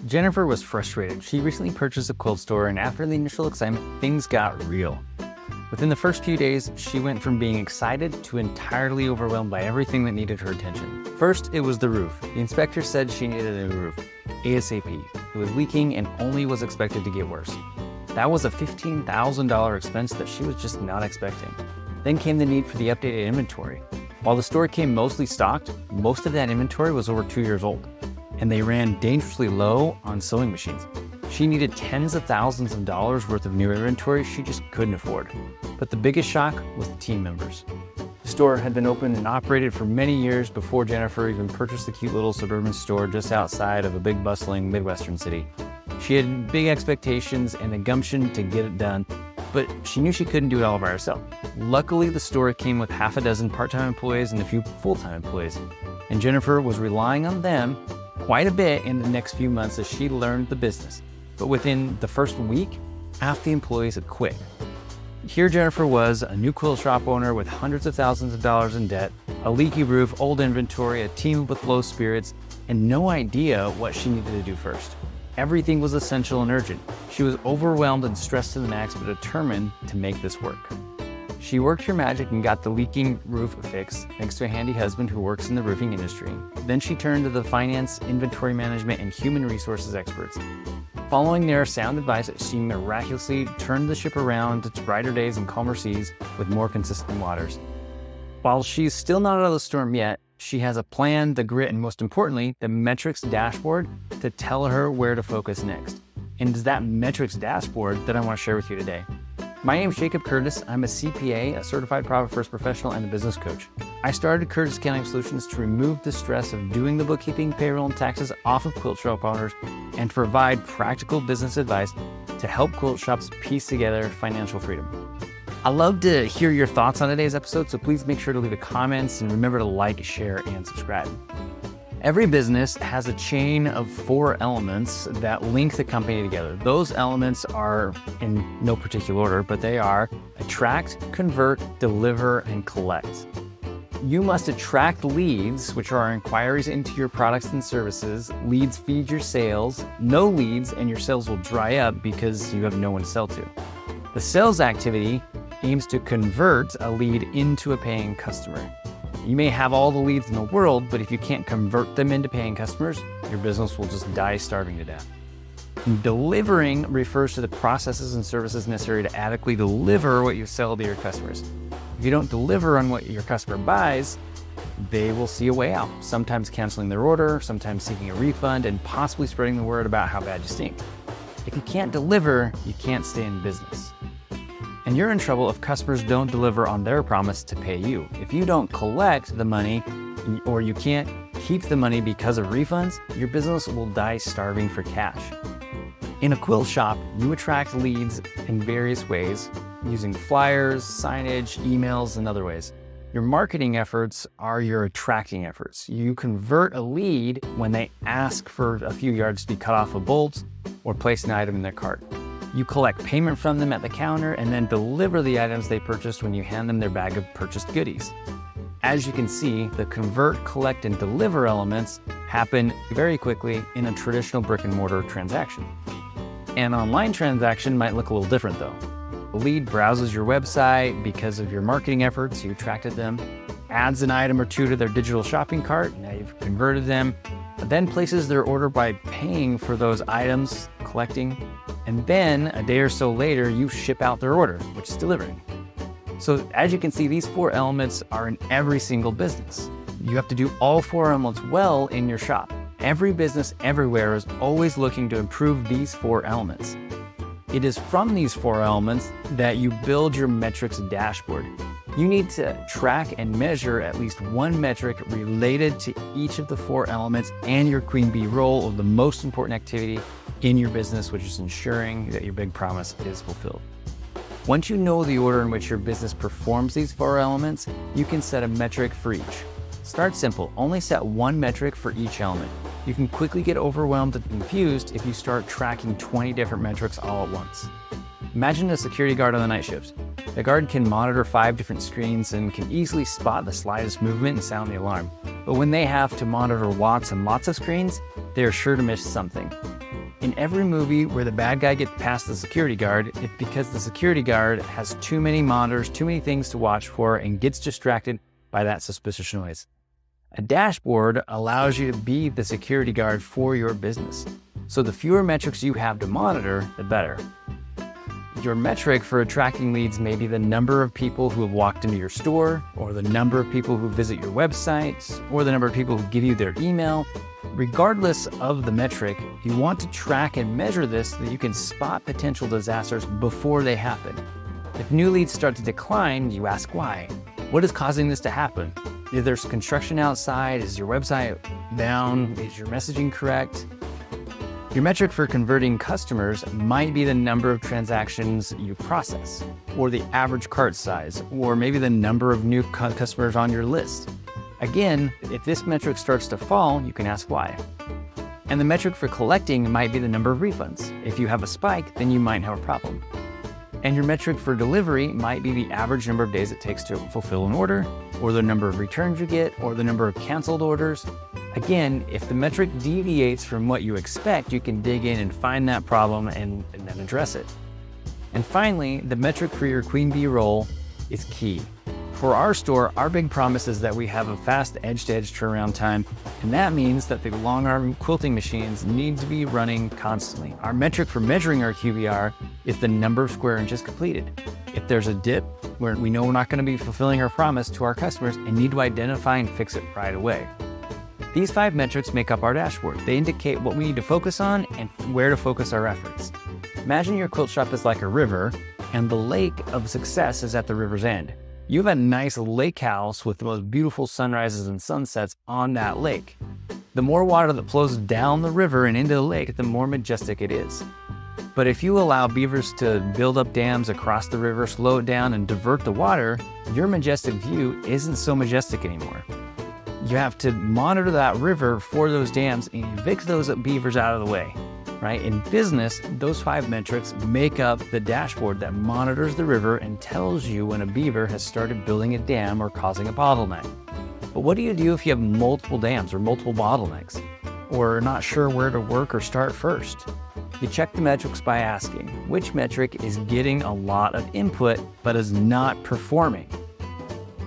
Jennifer was frustrated. She recently purchased a quilt store, and after the initial excitement, things got real. Within the first few days, she went from being excited to entirely overwhelmed by everything that needed her attention. First, it was the roof. The inspector said she needed a new roof, ASAP. It was leaking and only was expected to get worse. That was a $15,000 expense that she was just not expecting. Then came the need for the updated inventory. While the store came mostly stocked, most of that inventory was over 2 years old, and they ran dangerously low on sewing machines. She needed tens of thousands of dollars worth of new inventory she just couldn't afford. But the biggest shock was the team members. The store had been open and operated for many years before Jennifer even purchased the cute little suburban store just outside of a big bustling Midwestern city. She had big expectations and the gumption to get it done, but she knew she couldn't do it all by herself. Luckily, the store came with half a dozen part-time employees and a few full-time employees, and Jennifer was relying on them quite a bit in the next few months as she learned the business. But within the first week, half the employees had quit. Here Jennifer was, a new quilt shop owner with hundreds of thousands of dollars in debt, a leaky roof, old inventory, a team with low spirits, and no idea what she needed to do first. Everything was essential and urgent. She was overwhelmed and stressed to the max, but determined to make this work. She worked her magic and got the leaking roof fixed, thanks to a handy husband who works in the roofing industry. Then she turned to the finance, inventory management, and human resources experts. Following their sound advice, she miraculously turned the ship around to brighter days and calmer seas with more consistent waters. While she's still not out of the storm yet, she has a plan, the grit, and most importantly, the metrics dashboard to tell her where to focus next. And it's that metrics dashboard that I want to share with you today. My name is Jacob Curtis. I'm a CPA, a certified profit first professional, and a business coach. I started Curtis Accounting Solutions to remove the stress of doing the bookkeeping, payroll, and taxes off of quilt shop owners and to provide practical business advice to help quilt shops piece together financial freedom. I'd love to hear your thoughts on today's episode, so please make sure to leave comments and remember to like, share, and subscribe. Every business has a chain of 4 elements that link the company together. Those elements are in no particular order, but they are attract, convert, deliver, and collect. You must attract leads, which are inquiries into your products and services. Leads feed your sales. No leads and your sales will dry up because you have no one to sell to. The sales activity aims to convert a lead into a paying customer. You may have all the leads in the world, but if you can't convert them into paying customers, your business will just die starving to death. Delivering refers to the processes and services necessary to adequately deliver what you sell to your customers. If you don't deliver on what your customer buys, they will see a way out, sometimes canceling their order, sometimes seeking a refund, and possibly spreading the word about how bad you stink. If you can't deliver, you can't stay in business. And you're in trouble if customers don't deliver on their promise to pay you. If you don't collect the money or you can't keep the money because of refunds, your business will die starving for cash. In a quilt shop, you attract leads in various ways using flyers, signage, emails, and other ways. Your marketing efforts are your attracting efforts. You convert a lead when they ask for a few yards to be cut off a bolt or place an item in their cart. You collect payment from them at the counter and then deliver the items they purchased when you hand them their bag of purchased goodies. As you can see, the convert, collect, and deliver elements happen very quickly in a traditional brick and mortar transaction. An online transaction might look a little different though. The lead browses your website because of your marketing efforts, you attracted them, adds an item or two to their digital shopping cart, now you've converted them, then places their order by paying for those items, collecting, and then a day or so later, you ship out their order, which is delivering. So as you can see, these 4 elements are in every single business. You have to do all 4 elements well in your shop. Every business everywhere is always looking to improve these 4 elements. It is from these 4 elements that you build your metrics dashboard. You need to track and measure at least one metric related to each of the 4 elements and your queen bee role of the most important activity in your business, which is ensuring that your big promise is fulfilled. Once you know the order in which your business performs these 4 elements, you can set a metric for each. Start simple, only set one metric for each element. You can quickly get overwhelmed and confused if you start tracking 20 different metrics all at once. Imagine a security guard on the night shift. The guard can monitor 5 different screens and can easily spot the slightest movement and sound the alarm. But when they have to monitor lots and lots of screens, they're sure to miss something. In every movie where the bad guy gets past the security guard, it's because the security guard has too many monitors, too many things to watch for, and gets distracted by that suspicious noise. A dashboard allows you to be the security guard for your business. So the fewer metrics you have to monitor, the better. Your metric for attracting leads may be the number of people who have walked into your store, or the number of people who visit your website, or the number of people who give you their email. Regardless of the metric, you want to track and measure this so that you can spot potential disasters before they happen. If new leads start to decline, you ask why. What is causing this to happen? If there's construction outside, is your website down? Is your messaging correct? Your metric for converting customers might be the number of transactions you process, or the average cart size, or maybe the number of new customers on your list. Again, if this metric starts to fall, you can ask why. And the metric for collecting might be the number of refunds. If you have a spike, then you might have a problem. And your metric for delivery might be the average number of days it takes to fulfill an order, or the number of returns you get, or the number of canceled orders. Again, if the metric deviates from what you expect, you can dig in and find that problem and then address it. And finally, the metric for your queen bee role is key. For our store, our big promise is that we have a fast edge-to-edge turnaround time, and that means that the long arm quilting machines need to be running constantly. Our metric for measuring our QBR is the number of square inches completed. If there's a dip where we know we're not going to be fulfilling our promise to our customers and need to identify and fix it right away. These 5 metrics make up our dashboard. They indicate what we need to focus on and where to focus our efforts. Imagine your quilt shop is like a river, and the lake of success is at the river's end. You have a nice lake house with the most beautiful sunrises and sunsets on that lake. The more water that flows down the river and into the lake, the more majestic it is. But if you allow beavers to build up dams across the river, slow it down, and divert the water, your majestic view isn't so majestic anymore. You have to monitor that river for those dams and evict those beavers out of the way. Right? In business, those 5 metrics make up the dashboard that monitors the river and tells you when a beaver has started building a dam or causing a bottleneck. But what do you do if you have multiple dams or multiple bottlenecks, or are not sure where to work or start first? You check the metrics by asking, which metric is getting a lot of input but is not performing?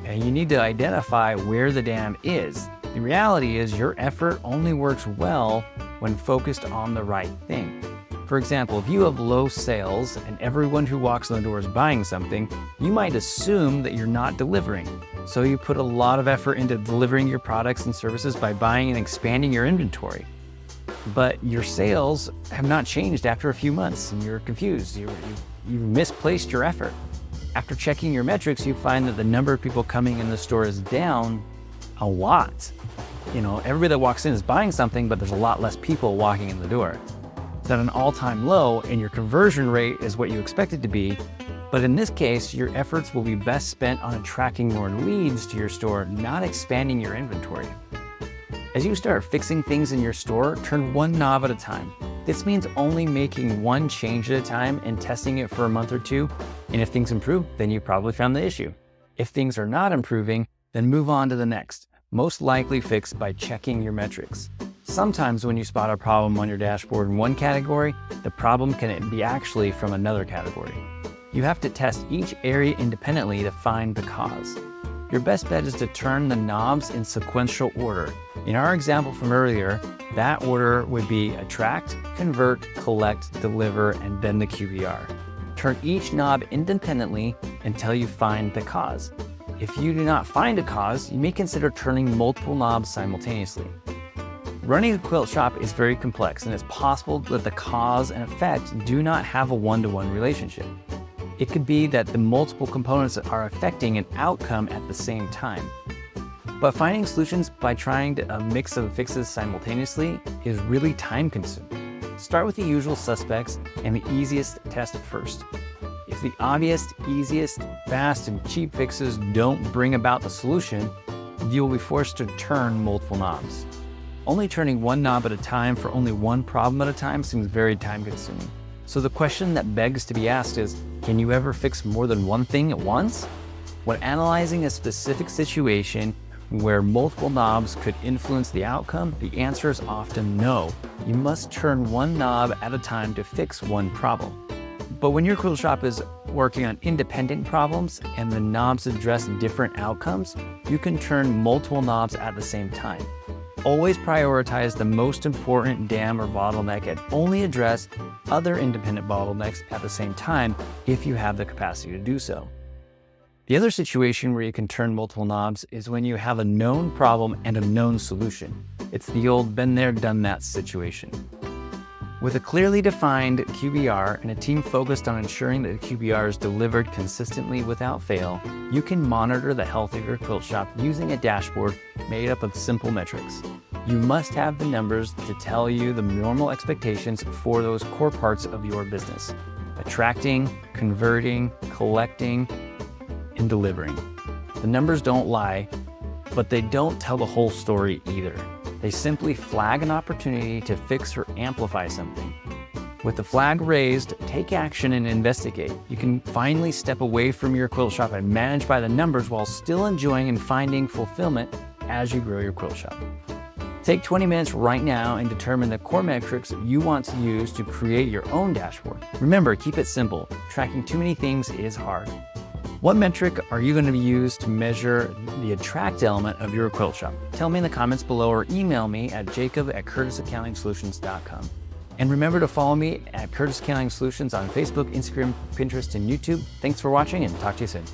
And you need to identify where the dam is. The reality is your effort only works well when focused on the right thing. For example, if you have low sales and everyone who walks in the door is buying something, you might assume that you're not delivering. So you put a lot of effort into delivering your products and services by buying and expanding your inventory. But your sales have not changed after a few months and you're confused. You've misplaced your effort. After checking your metrics, you find that the number of people coming in the store is down a lot. Everybody that walks in is buying something, but there's a lot less people walking in the door. It's at an all-time low, and your conversion rate is what you expect it to be. But in this case, your efforts will be best spent on attracting more leads to your store, not expanding your inventory. As you start fixing things in your store, turn one knob at a time. This means only making one change at a time and testing it for a month or 2. And if things improve, then you probably found the issue. If things are not improving, then move on to the next, most likely fixed by checking your metrics. Sometimes when you spot a problem on your dashboard in one category, the problem can be actually from another category. You have to test each area independently to find the cause. Your best bet is to turn the knobs in sequential order. In our example from earlier, that order would be attract, convert, collect, deliver, and then the QBR. Turn each knob independently until you find the cause. If you do not find a cause, you may consider turning multiple knobs simultaneously. Running a quilt shop is very complex, and it's possible that the cause and effect do not have a one-to-one relationship. It could be that the multiple components are affecting an outcome at the same time. But finding solutions by trying a mix of fixes simultaneously is really time-consuming. Start with the usual suspects and the easiest test first. If the obvious, easiest, fast, and cheap fixes don't bring about the solution, you will be forced to turn multiple knobs. Only turning one knob at a time for only one problem at a time seems very time-consuming. So the question that begs to be asked is, can you ever fix more than one thing at once? When analyzing a specific situation, where multiple knobs could influence the outcome? The answer is often no. You must turn one knob at a time to fix one problem. But when your quilt shop is working on independent problems and the knobs address different outcomes, you can turn multiple knobs at the same time. Always prioritize the most important dam or bottleneck and only address other independent bottlenecks at the same time if you have the capacity to do so. The other situation where you can turn multiple knobs is when you have a known problem and a known solution. It's the old been there, done that situation. With a clearly defined QBR and a team focused on ensuring that the QBR is delivered consistently without fail, you can monitor the health of your quilt shop using a dashboard made up of simple metrics. You must have the numbers to tell you the normal expectations for those core parts of your business: attracting, converting, collecting, and delivering. The numbers don't lie, but they don't tell the whole story either. They simply flag an opportunity to fix or amplify something. With the flag raised, take action and investigate. You can finally step away from your quilt shop and manage by the numbers while still enjoying and finding fulfillment as you grow your quilt shop. Take 20 minutes right now and determine the core metrics you want to use to create your own dashboard. Remember, keep it simple. Tracking too many things is hard. What metric are you going to use to measure the attract element of your quilt shop? Tell me in the comments below or email me at jacob@curtisaccountingsolutions.com. And remember to follow me at Curtis Accounting Solutions on Facebook, Instagram, Pinterest, and YouTube. Thanks for watching and talk to you soon.